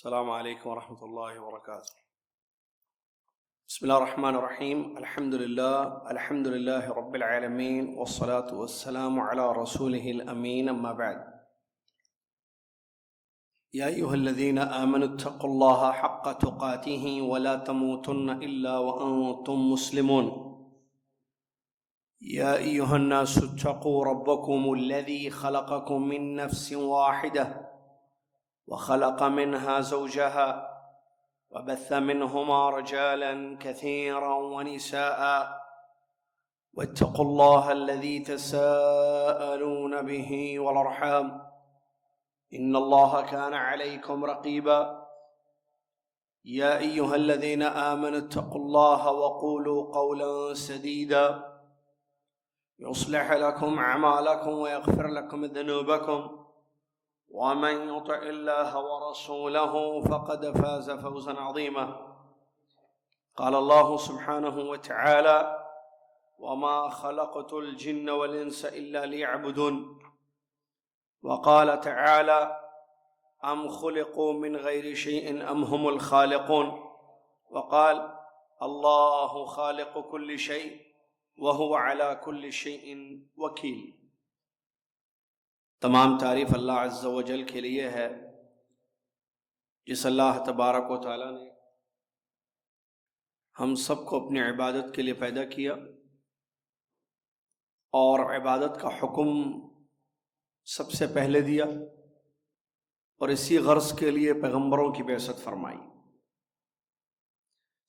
السلام عليكم ورحمة الله وبركاته. بسم الله الرحمن الرحيم. الحمد لله رب العالمين، والصلاة والسلام على رسوله الأمين، أما بعد. يا أيها الذين آمنوا اتقوا الله حق تقاته ولا تموتن إلا وأنتم مسلمون. يا أيها الناس اتقوا ربكم الذي خلقكم من نفس واحدة وخلق منها زوجها وبث منهما رجالا كثيرا ونساء، واتقوا الله الذي تساءلون به والأرحام إن الله كان عليكم رقيبا. يا أيها الذين آمنوا اتقوا الله وقولوا قولا سديدا يصلح لكم أعمالكم ويغفر لكم ذنوبكم، ومن يطع الله ورسوله فقد فاز فوزا عظيما. قال الله سبحانه وتعالى: وما خلقت الجن والإنس إلا ليعبدون. وقال تعالى: أم خلقوا من غير شيء أم هم الخالقون. وقال: الله خالق كل شيء وهو على كل شيء وكيل. تمام تعریف اللہ عز و جل کے لیے ہے، جس اللہ تبارک و تعالیٰ نے ہم سب کو اپنی عبادت کے لیے پیدا کیا اور عبادت کا حکم سب سے پہلے دیا، اور اسی غرض کے لیے پیغمبروں کی بعثت فرمائی۔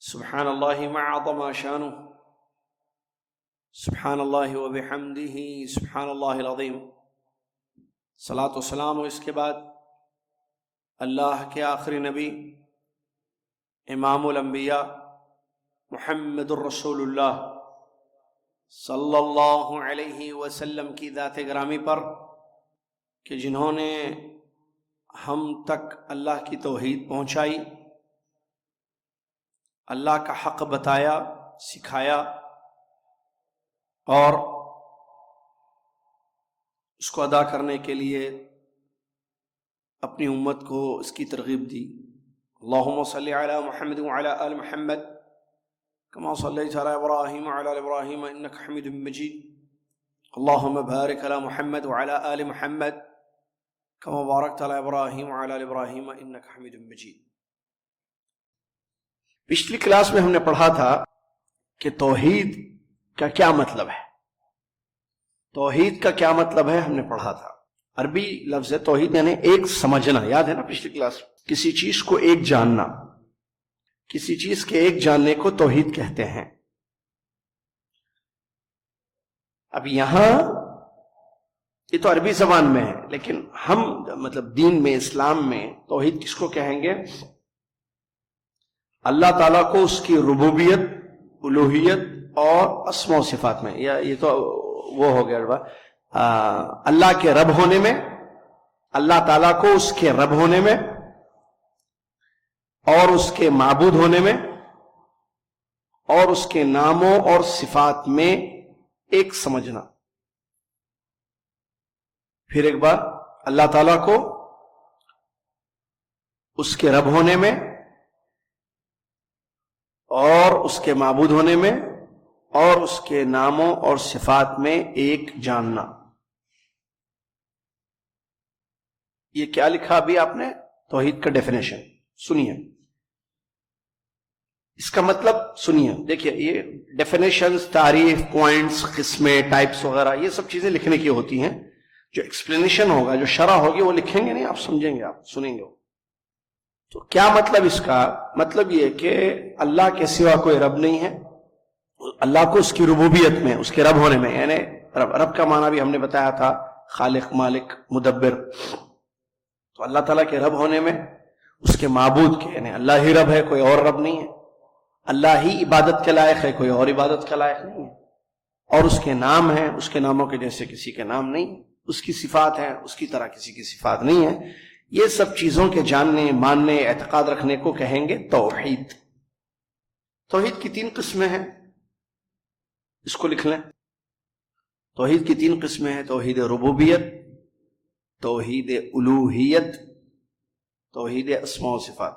سبحان اللہ ما عظم شانہ، سبحان اللہ و بحمدہ، سبحان اللہ العظیم۔ صلاۃ و سلام و اس کے بعد اللہ کے آخری نبی امام الانبیاء محمد الرسول اللہ صلی اللہ علیہ وسلم کی ذات گرامی پر، کہ جنہوں نے ہم تک اللہ کی توحید پہنچائی، اللہ کا حق بتایا، سکھایا، اور اس کو ادا کرنے کے لیے اپنی امت کو اس کی ترغیب دی۔ اللہم صلی علی محمد وعلی آل محمد کما صلیت علی ابراہیم وعلی آل ابراہیم انک حمید مجید۔ اللہم بارک علی محمد وعلی آل محمد کما بارکت علی ابراہیم وعلی آل ابراہیم انک حمید مجید۔ پچھلی کلاس میں ہم نے پڑھا تھا کہ توحید کا کیا مطلب ہے۔ توحید کا کیا مطلب ہے ہم نے پڑھا تھا۔ عربی لفظ ہے توحید، یعنی ایک سمجھنا، یاد ہے نا پچھلی کلاس، کسی چیز کو ایک جاننا، کسی چیز کے ایک جاننے کو توحید کہتے ہیں۔ اب یہاں یہ تو عربی زبان میں ہے، لیکن ہم مطلب دین میں، اسلام میں توحید کس کو کہیں گے؟ اللہ تعالیٰ کو اس کی ربوبیت، الوہیت اور اسماء و صفات میں، یا یہ تو وہ ہو گیا اللہ کے رب ہونے میں، اللہ تعالیٰ کو اس کے رب ہونے میں اور اس کے معبود ہونے میں اور اس کے ناموں اور صفات میں ایک سمجھنا۔ پھر ایک بار اللہ تعالیٰ کو اس کے رب ہونے میں اور اس کے معبود ہونے میں اور اس کے ناموں اور صفات میں ایک جاننا۔ یہ کیا لکھا ابھی آپ نے؟ توحید کا ڈیفینیشن سنیے، اس کا مطلب سنیے۔ دیکھیے، یہ ڈیفینیشنز، تعریف، پوائنٹس، قسمیں، ٹائپس وغیرہ، یہ سب چیزیں لکھنے کی ہوتی ہیں۔ جو ایکسپلینیشن ہوگا، جو شرح ہوگی، وہ لکھیں گے نہیں، آپ سمجھیں گے، آپ سنیں گے۔ تو کیا مطلب اس کا؟ مطلب یہ کہ اللہ کے سوا کوئی رب نہیں ہے۔ اللہ کو اس کی ربوبیت میں، اس کے رب ہونے میں، یعنی رب کا معنی بھی ہم نے بتایا تھا، خالق، مالک، مدبر۔ تو اللہ تعالیٰ کے رب ہونے میں، اس کے معبود کے، یعنی اللہ ہی رب ہے، کوئی اور رب نہیں ہے، اللہ ہی عبادت کے لائق ہے، کوئی اور عبادت کے لائق نہیں ہے، اور اس کے نام ہیں، اس کے ناموں کے جیسے کسی کے نام نہیں، اس کی صفات ہیں، اس کی طرح کسی کی صفات نہیں ہے۔ یہ سب چیزوں کے جاننے، ماننے، اعتقاد رکھنے کو کہیں گے توحید۔ توحید کی 3 قسمیں ہیں، اس کو لکھ لیں۔ توحید کی 3 قسمیں ہیں: توحید ربوبیت، توحید الوہیت، توحید اسماء و صفات.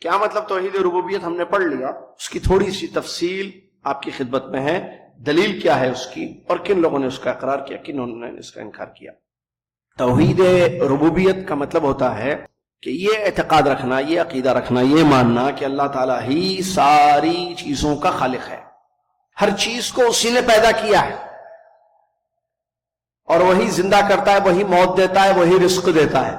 کیا مطلب توحید ربوبیت ہم نے پڑھ لیا، اس کی تھوڑی سی تفصیل آپ کی خدمت میں ہے. دلیل کیا ہے اس کی، اور کن لوگوں نے اس کا اقرار کیا، کن لوگوں نے اس کا انکار کیا. توحید ربوبیت کا مطلب ہوتا ہے کہ یہ اعتقاد رکھنا، یہ عقیدہ رکھنا، یہ ماننا کہ اللہ تعالیٰ ہی ساری چیزوں کا خالق ہے. ہر چیز کو اسی نے پیدا کیا ہے اور وہی زندہ کرتا ہے، وہی موت دیتا ہے، وہی رزق دیتا ہے.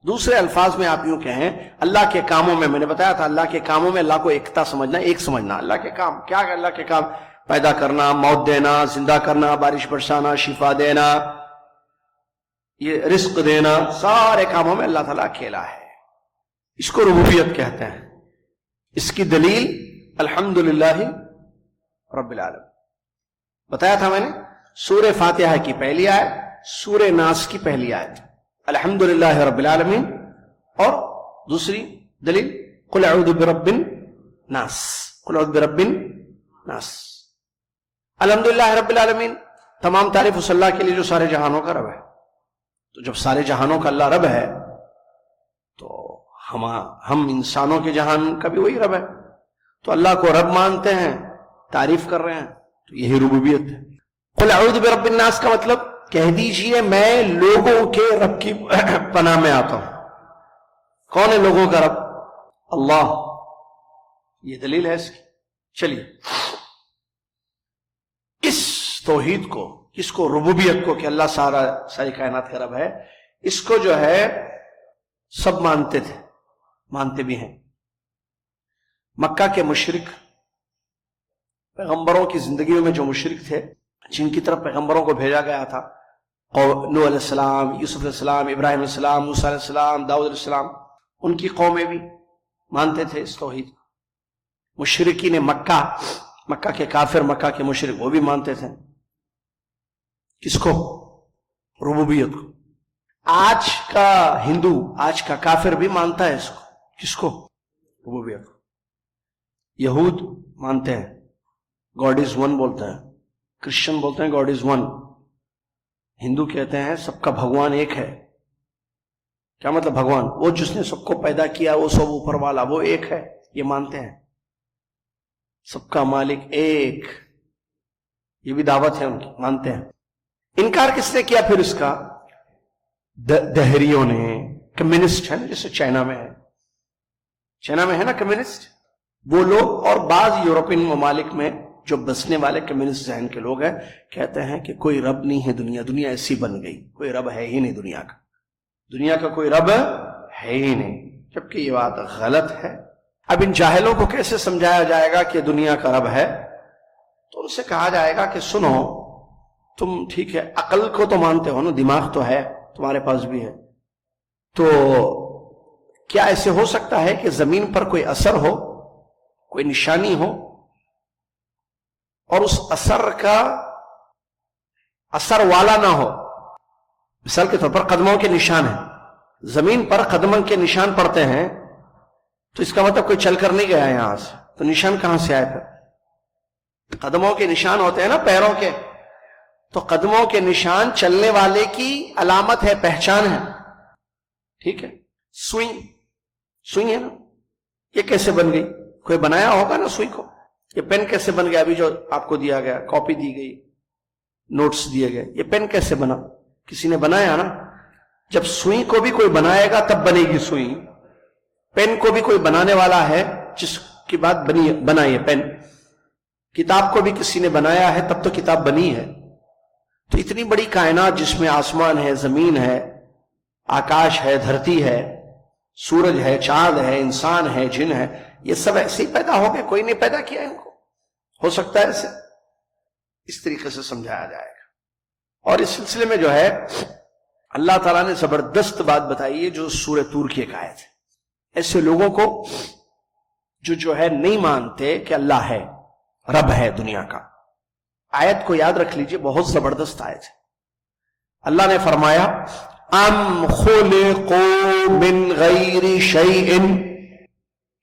دوسرے الفاظ میں آپ یوں کہیں، اللہ کے کاموں میں نے بتایا تھا، اللہ کے کاموں میں اللہ کو ایکتا سمجھنا، ایک سمجھنا. اللہ کے کام کیا ہے؟ اللہ کے کام پیدا کرنا، موت دینا، زندہ کرنا، بارش برسانا، شفا دینا، یہ رزق دینا، سارے کاموں میں اللہ تعالیٰ اکیلا ہے. اس کو ربوبیت کہتے ہیں. اس کی دلیل الحمدللہ رب العالمین بتایا تھا میں نے. سورہ فاتحہ کی پہلی آیت، سورہ ناس کی پہلی آیت، الحمدللہ رب العالمین، اور دوسری دلیل قل اعوذ برب الناس، قل اعوذ برب الناس. الحمدللہ رب العالمین، تمام تعریف اس اللہ کے لیے جو سارے جہانوں کا رب ہے. تو جب سارے جہانوں کا اللہ رب ہے تو ہم انسانوں کے جہان کا بھی وہی رب ہے. تو اللہ کو رب مانتے ہیں، تعریف کر رہے ہیں، تو یہی ربوبیت ہے. قل اعوذ برب الناس کا مطلب کہہ دیجئے میں لوگوں کے رب کی پناہ میں آتا ہوں. کون ہے لوگوں کا رب؟ اللہ. یہ دلیل ہے اس کی. چلیے اس توحید کو، اس کو ربوبیت کو کہ اللہ ساری کائنات کا رب ہے، اس کو جو ہے سب مانتے تھے، مانتے بھی ہیں. مکہ کے مشرک، پیغمبروں کی زندگیوں میں جو مشرک تھے، جن کی طرف پیغمبروں کو بھیجا گیا تھا، نوح علیہ السلام، یوسف علیہ السلام، ابراہیم علیہ السلام، موسیٰ علیہ السلام، داؤد علیہ السلام، ان کی قومیں بھی مانتے تھے اس توحید. مشرکین مکہ، مکہ کے کافر، مکہ کے مشرک، وہ بھی مانتے تھے. کس کو؟ ربوبیت کو. آج کا ہندو، آج کا کافر بھی مانتا ہے اس کو. کس کو؟ ربوبیت کو. یہود مانتے ہیں گاڈ از ون بولتے ہیں، کرسچن بولتے ہیں گاڈ از ون. ہندو کہتے ہیں سب کا بھگوان ایک ہے. کیا مطلب بھگوان؟ وہ جس نے سب کو پیدا کیا، وہ سب اوپر والا، وہ ایک ہے. یہ مانتے ہیں سب کا مالک ایک. یہ بھی دعوت ہے ان کی، مانتے ہیں. انکار کس نے کیا پھر اس کا؟ دہریوں نے. کمیونسٹ ہے نا، جیسے چائنا میں ہے، چائنا میں ہے نا کمیونسٹ، وہ لوگ، اور بعض یورپین ممالک میں جو بسنے والے کمیونسٹ ذہن کے لوگ ہیں، کہتے ہیں کہ کوئی رب نہیں ہے دنیا ایسی بن گئی، کوئی رب ہے ہی نہیں دنیا کا کوئی رب ہے ہی نہیں. جبکہ یہ بات غلط ہے. اب ان جاہلوں کو کیسے سمجھایا جائے گا کہ دنیا کا رب ہے؟ تو ان سے کہا جائے گا کہ سنو، تم ٹھیک ہے عقل کو تو مانتے ہو نا، دماغ تو ہے تمہارے پاس بھی ہے، تو کیا ایسے ہو سکتا ہے کہ زمین پر کوئی اثر ہو، کوئی نشانی ہو، اور اس اثر کا اثر والا نہ ہو؟ مثال کے طور پر قدموں کے نشان ہیں، زمین پر قدموں کے نشان پڑتے ہیں، تو اس کا مطلب کوئی چل کر نہیں گیا یہاں سے، تو نشان کہاں سے آئے پھر؟ قدموں کے نشان ہوتے ہیں نا پیروں کے، تو قدموں کے نشان چلنے والے کی علامت ہے، پہچان ہے. ٹھیک ہے. سوئی ہے نا، یہ کیسے بن گئی؟ کوئی بنایا ہوگا نا سوئی کو. یہ پین کیسے بن گیا؟ ابھی جو آپ کو دیا گیا، کاپی دی گئی، نوٹس دیے گئے، یہ پین کیسے بنا؟ کسی نے بنایا نا. جب سوئی کو بھی کوئی بنائے گا تب بنے گی سوئی. پین کو بھی کوئی بنانے والا ہے جس کی بات بنا یہ پین. کتاب کو بھی کسی نے بنایا ہے تب تو کتاب بنی ہے. تو اتنی بڑی کائنات جس میں آسمان ہے، زمین ہے، آکاش ہے، دھرتی ہے، سورج ہے، چاند ہے، انسان ہے، جن ہے، یہ سب ایسے ہی پیدا ہو گئے، کوئی نہیں پیدا کیا ان کو. ہو سکتا ہے ایسے؟ اس طریقے سے سمجھایا جائے گا. اور اس سلسلے میں جو ہے اللہ تعالیٰ نے زبردست بات بتائی ہے، جو سورہ طور کی ایک آیت ہے. ایسے لوگوں کو جو ہے نہیں مانتے کہ اللہ ہے، رب ہے دنیا کا. آیت کو یاد رکھ لیجئے، بہت زبردست آیت ہے. اللہ نے فرمایا ام خلقوا من غیر شیء،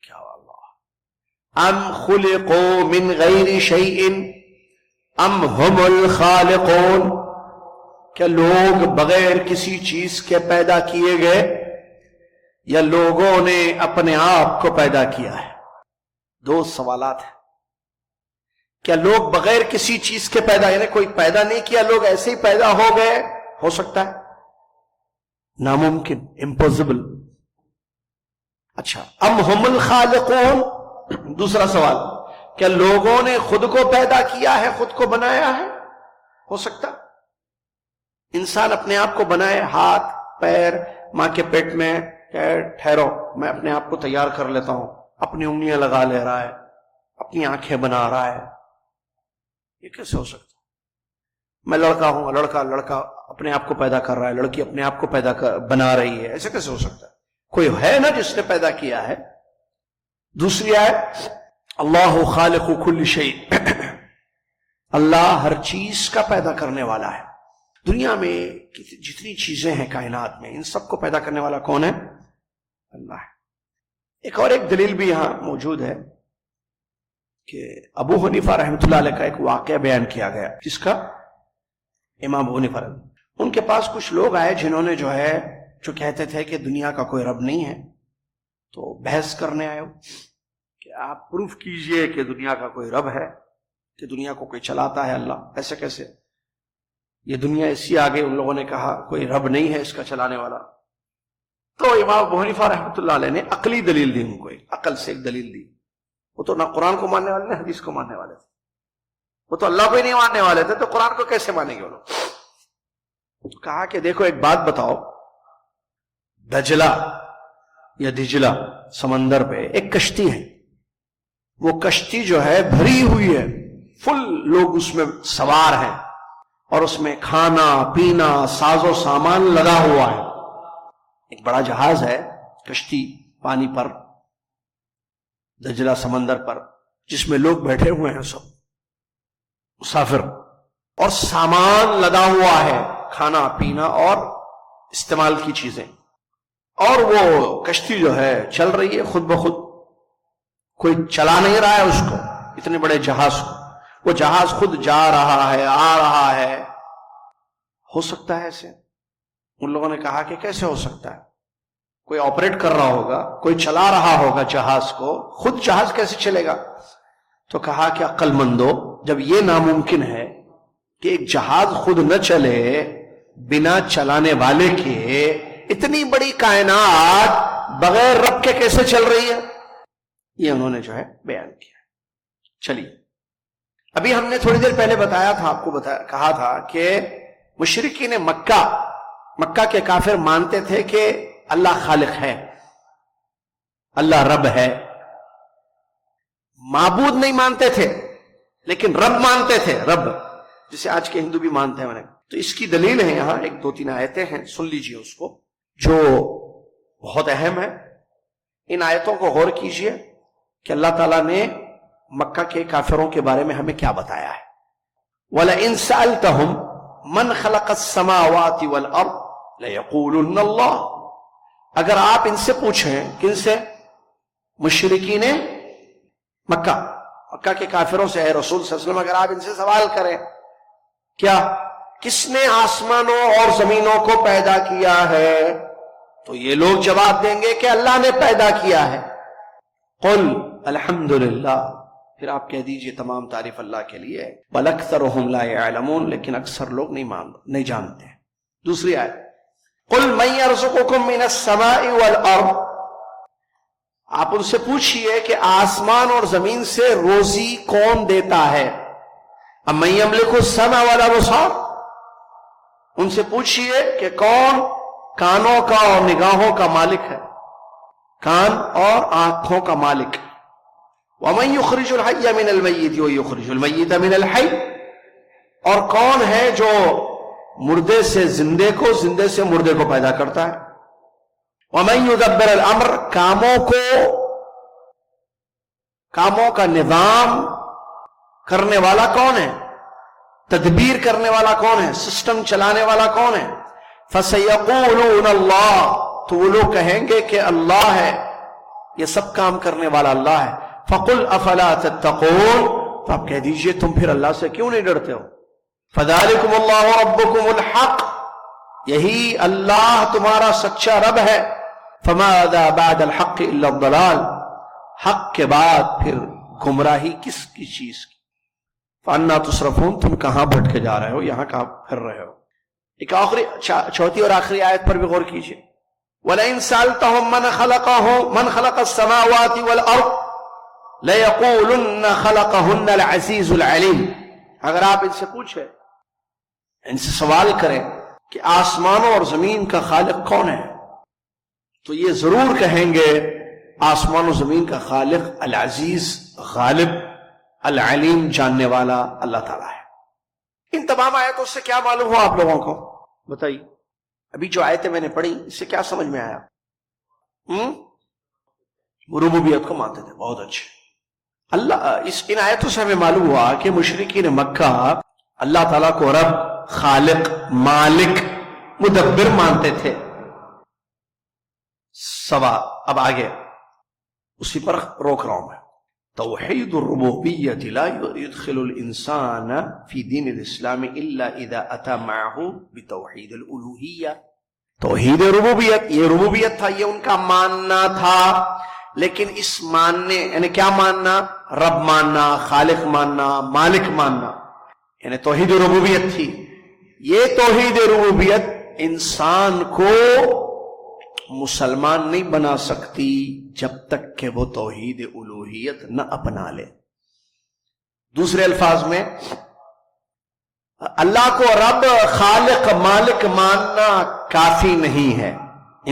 کیا اللہ، ام خلقوا من غیر شیء ام هم الخالقون. کیا لوگ بغیر کسی چیز کے پیدا کیے گئے یا لوگوں نے اپنے آپ کو پیدا کیا ہے؟ دو سوالات ہیں. کیا لوگ بغیر کسی چیز کے پیدا، یعنی کوئی پیدا نہیں کیا، لوگ ایسے ہی پیدا ہو گئے؟ ہو سکتا ہے؟ ناممکن، امپوسبل. اچھا، ام ہم الخالقون. دوسرا سوال، کیا لوگوں نے خود کو پیدا کیا ہے، خود کو بنایا ہے؟ ہو سکتا. انسان اپنے آپ کو بنائے، ہاتھ پیر ماں کے پیٹ میں، ٹھہرو میں اپنے آپ کو تیار کر لیتا ہوں، اپنی انگلیاں لگا لے رہا ہے، اپنی آنکھیں بنا رہا ہے. یہ کیسے ہو سکتا؟ میں لڑکا ہوں، لڑکا اپنے آپ کو پیدا کر رہا ہے، لڑکی اپنے آپ کو بنا رہی ہے، ایسے کیسے ہو سکتا ہے؟ کوئی ہے نا جس نے پیدا کیا ہے. دوسری آیت، اللہ خالق کل شیء. اللہ ہر چیز کا پیدا کرنے والا ہے. دنیا میں جتنی چیزیں ہیں کائنات میں، ان سب کو پیدا کرنے والا کون ہے؟ اللہ ہے. ایک دلیل بھی یہاں موجود ہے کہ ابو حنیفہ رحمۃ اللہ علیہ کا ایک واقعہ بیان کیا گیا. جس کا؟ امام ابو حنیفہ. ان کے پاس کچھ لوگ آئے جنہوں نے جو کہتے تھے کہ دنیا کا کوئی رب نہیں ہے. تو بحث کرنے آئے کہ آپ پروف کیجئے کہ دنیا کا کوئی رب ہے، کہ دنیا کو کوئی چلاتا ہے اللہ. ایسے کیسے؟ یہ دنیا ایسی آ گئی. ان لوگوں نے کہا کوئی رب نہیں ہے اس کا چلانے والا. تو امام ابو حنیفہ رحمۃ اللہ علیہ نے عقلی دلیل دی، ان کو عقل سے ایک دلیل دی. وہ تو نہ قرآن کو ماننے والے، نہ حدیث کو ماننے والے تھے. وہ تو اللہ کو ہی نہیں ماننے والے تھے، تو قرآن کو کیسے مانیں گے وہ لوگ؟ تو کہا کہ دیکھو ایک بات بتاؤ، دجلہ یا دجلہ سمندر پہ ایک کشتی ہے. وہ کشتی جو ہے بھری ہوئی ہے، فل لوگ اس میں سوار ہیں، اور اس میں کھانا پینا ساز و سامان لگا ہوا ہے. ایک بڑا جہاز ہے، کشتی پانی پر، دجلہ سمندر پر، جس میں لوگ بیٹھے ہوئے ہیں، سب مسافر، اور سامان لگا ہوا ہے، کھانا پینا اور استعمال کی چیزیں. اور وہ کشتی جو ہے چل رہی ہے خود بخود، کوئی چلا نہیں رہا ہے اس کو، اتنے بڑے جہاز کو. وہ جہاز خود جا رہا ہے، آ رہا ہے. ہو سکتا ہے ایسے؟ ان لوگوں نے کہا کہ کیسے ہو سکتا ہے؟ کوئی آپریٹ کر رہا ہوگا، کوئی چلا رہا ہوگا جہاز کو، خود جہاز کیسے چلے گا؟ تو کہا کہ عقل مندو، جب یہ ناممکن ہے کہ ایک جہاز خود نہ چلے بنا چلانے والے کے، اتنی بڑی کائنات بغیر رب کے کیسے چل رہی ہے؟ یہ انہوں نے بیان کیا. چلیے، ابھی ہم نے تھوڑی دیر پہلے بتایا تھا، آپ کو کہا تھا کہ مشرکین مکہ کے کافر مانتے تھے کہ اللہ خالق ہے، اللہ رب ہے. معبود نہیں مانتے تھے، لیکن رب مانتے تھے، رب جسے آج کے ہندو بھی مانتے ہیں. تو اس کی دلیل ہے یہاں، ایک دو تین آیتیں ہیں، سن لیجئے اس کو، جو بہت اہم ہے. ان آیتوں کو غور کیجئے کہ اللہ تعالیٰ نے مکہ کے کافروں کے بارے میں ہمیں کیا بتایا ہے. وَلَئِن سَأَلْتَهُمْ مَنْ خَلَقَ السَّمَاوَاتِ وَالْأَرْضِ لَيَقُولُنَّ اللَّهُ. اگر آپ ان سے پوچھیں، کن سے؟ مشرکین مکہ کے کافروں سے، اے رسول صلی اللہ علیہ وسلم اگر آپ ان سے سوال کریں کیا کس نے آسمانوں اور زمینوں کو پیدا کیا ہے، تو یہ لوگ جواب دیں گے کہ اللہ نے پیدا کیا ہے. قل الحمدللہ، پھر آپ کہہ دیجئے تمام تعریف اللہ کے لیے. بل اکثرهم لا يعلمون، لیکن اکثر لوگ نہیں جانتے. دوسری آیت، قل من يرزقكم من السماء والارض. آپ ان سے پوچھئے کہ آسمان اور زمین سے روزی کون دیتا ہے. امن یملک السمع والابصار. ان سے پوچھئے کہ کون کانوں کا اور نگاہوں کا مالک ہے، کان اور آنکھوں کا مالک. ومن یخرج الحی من المیت ویخرج المیت من الحی. اور کون ہے جو مردے سے زندے کو، زندے سے مردے کو پیدا کرتا ہے. ومن یدبر الامر. کاموں کا نظام کرنے والا کون ہے، تدبیر کرنے والا کون ہے، سسٹم چلانے والا کون ہے. فسیقولون اللہ. تو وہ لوگ کہیں گے کہ اللہ ہے، یہ سب کام کرنے والا اللہ ہے. فقل افلا تتقون. تو آپ کہہ دیجئے تم پھر اللہ سے کیوں نہیں ڈرتے ہو. فذالکم اللہ ربکم الحق، یہی اللہ تمہارا سچا رب ہے. فماذا بعد الحق الا الضلال، حق کے بعد پھر گمراہی کس کی چیز کی. فانا تصرفون، تم کہاں بھٹک کے جا رہے ہو، یہاں کہاں پھر رہے ہو. ایک آخری چوتھی اور آخری آیت پر بھی غور کیجیے. وَلَئِن سَأَلْتَهُم مَّنْ خَلَقَ السَّمَاوَاتِ وَالْأَرْضِ لَيَقُولُنَّ خَلَقَهُنَّ الْعَزِيزُ الْعَلِيمُ، اگر آپ ان سے پوچھیں، ان سے سوال کریں کہ آسمانوں اور زمین کا خالق کون ہے، تو یہ ضرور کہیں گے آسمان و زمین کا خالق العزیز، غالب، العلیم، جاننے والا اللہ تعالیٰ ہے. ان تمام آیتوں سے کیا معلوم ہوا آپ لوگوں کو بتائیے؟ ابھی جو آیتیں میں نے پڑھی اس سے کیا سمجھ میں آیا؟ ربوبیت کو مانتے تھے، بہت اچھے. ان آیتوں سے ہمیں معلوم ہوا کہ مشرکین مکہ اللہ تعالیٰ کو رب، خالق، مالک، مدبر مانتے تھے. اب آگے اسی پر روک رہا ہوں میں. توحید الربوبیت لا يدخل الانسان فی دین الاسلام الا اذا اتى معه بتوحید الالوہیہ. توحید ربوبیت، یہ ربوبیت تھا، یہ ان کا ماننا تھا، لیکن اس ماننے یعنی کیا ماننا؟ رب ماننا، خالق ماننا، مالک ماننا، یعنی توحید ربوبیت تھی. یہ توحید ربوبیت انسان کو مسلمان نہیں بنا سکتی جب تک کہ وہ توحید الوہیت نہ اپنا لے. دوسرے الفاظ میں اللہ کو رب، خالق، مالک ماننا کافی نہیں ہے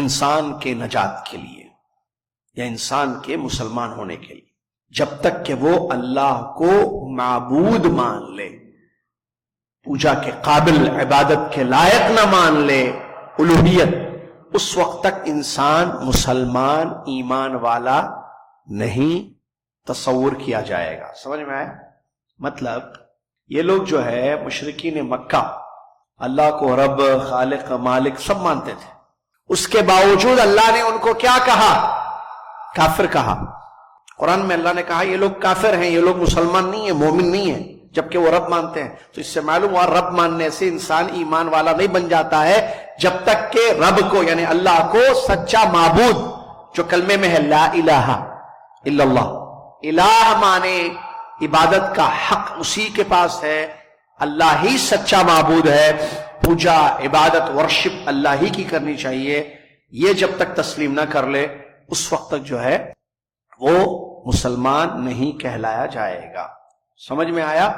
انسان کے نجات کے لیے یا انسان کے مسلمان ہونے کے لیے. جب تک کہ وہ اللہ کو معبود مان لے، پوجا کے قابل، عبادت کے لائق نہ مان لے، الوہیت، اس وقت تک انسان مسلمان، ایمان والا نہیں تصور کیا جائے گا. سمجھ میں آئے؟ مطلب یہ لوگ جو ہے مشرکین مکہ اللہ کو رب، خالق، مالک سب مانتے تھے. اس کے باوجود اللہ نے ان کو کیا کہا؟ کافر کہا. قرآن میں اللہ نے کہا یہ لوگ کافر ہیں، یہ لوگ مسلمان نہیں ہیں، مومن نہیں ہیں، جبکہ وہ رب مانتے ہیں. تو اس سے معلوم ہوا رب ماننے سے انسان ایمان والا نہیں بن جاتا ہے جب تک کہ رب کو یعنی اللہ کو سچا معبود، جو کلمے میں ہے لا الہ الا اللہ، الہ مانے عبادت کا حق اسی کے پاس ہے، اللہ ہی سچا معبود ہے، پوجا، عبادت، ورشپ اللہ ہی کی کرنی چاہیے. یہ جب تک تسلیم نہ کر لے اس وقت تک جو ہے وہ مسلمان نہیں کہلایا جائے گا. سمجھ میں آیا؟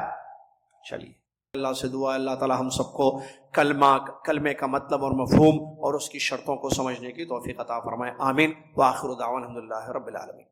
چلیے اللہ سے دعا اللہ تعالی ہم سب کو کلمے کا مطلب اور مفہوم اور اس کی شرطوں کو سمجھنے کی توفیق عطا فرمائے. آمین. وآخر دعوانا الحمدللہ رب العالمین.